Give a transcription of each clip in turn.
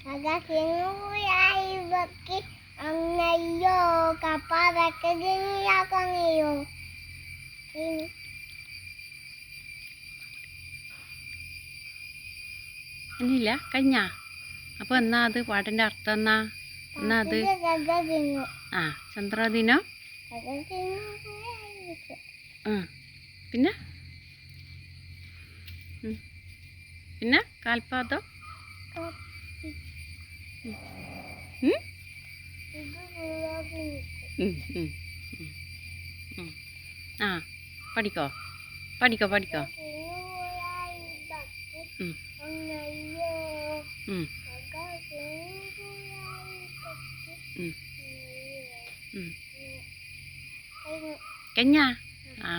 Agak kinuyay baki ang nayo kapara kaginiyakan iyo. ഇനിയില്ല കഴിഞ്ഞാ അപ്പോൾ എന്നാ അത് പാട്ടിൻ്റെ അർത്ഥം എന്നാ അത് ആ ചന്ദ്രദിനം പിന്നെ പിന്നെ കാൽപാദം ആ പഠിക്കോ പഠിക്കോ പഠിക്കോ കഴിഞ്ഞാ ആ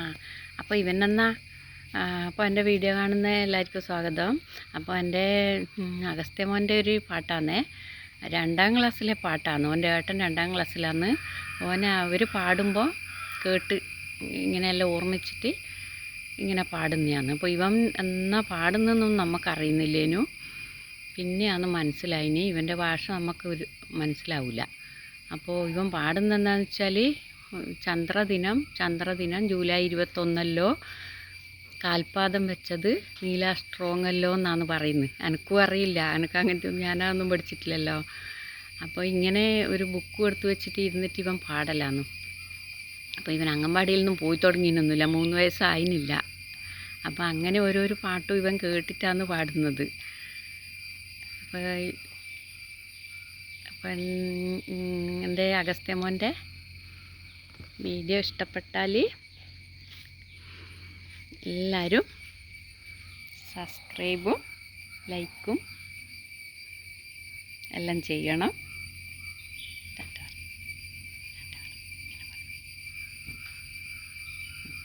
അപ്പോൾ ഇവനെന്നാ അപ്പോൾ എൻ്റെ വീഡിയോ കാണുന്ന എല്ലാവർക്കും സ്വാഗതം. അപ്പോൾ എൻ്റെ അഗസ്ത്യമോൻ്റെ ഒരു പാട്ടാണേ, 2ാം ക്ലാസ്സിലെ പാട്ടാണ്. ഓൻ്റെ ഏട്ടൻ 2ാം ക്ലാസ്സിലാണ്. ഓനെ അവർ പാടുമ്പോൾ കേട്ട് ഇങ്ങനെയെല്ലാം ഓർമ്മിച്ചിട്ട് ഇങ്ങനെ പാടുന്നതാണ്. അപ്പോൾ ഇവൻ എന്നാ പാടുന്നതെന്നൊന്നും നമുക്കറിയുന്നില്ലേനു. പിന്നെയാണ് മനസ്സിലായിനി. ഇവൻ്റെ ഭാഷ നമുക്ക് മനസ്സിലാവില്ല. അപ്പോൾ ഇവൻ പാടുന്നതെന്താണെന്ന് വെച്ചാൽ ചന്ദ്രദിനം ജൂലൈ 21 കാൽപാദം വെച്ചത് നീല സ്ട്രോങ്ങല്ലോ എന്നാണ് പറയുന്നത്. എനിക്കും അറിയില്ല, എനിക്ക് അങ്ങനത്തെ ഞാനതൊന്നും പഠിച്ചിട്ടില്ലല്ലോ. അപ്പോൾ ഇങ്ങനെ ഒരു ബുക്ക് എടുത്ത് വെച്ചിട്ട് ഇരുന്നിട്ട് ഇവൻ പാടലാന്ന്. അപ്പോൾ ഇവൻ അംഗൻവാടിയിൽ നിന്നും പോയി തുടങ്ങിയൊന്നുമില്ല, 3 വയസ്സായില്ല. അപ്പോൾ അങ്ങനെ ഓരോരോ പാട്ടും ഇവൻ കേട്ടിട്ടാണ് പാടുന്നത്. അപ്പം എൻ്റെ അഗസ്ത്യമോൻ്റെ വീഡിയോ ഇഷ്ടപ്പെട്ടാൽ എല്ലാവരും സബ്സ്ക്രൈബും ലൈക്കും എല്ലാം ചെയ്യണം.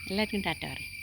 എല്ലാവർക്കും ടാറ്റ പറയും.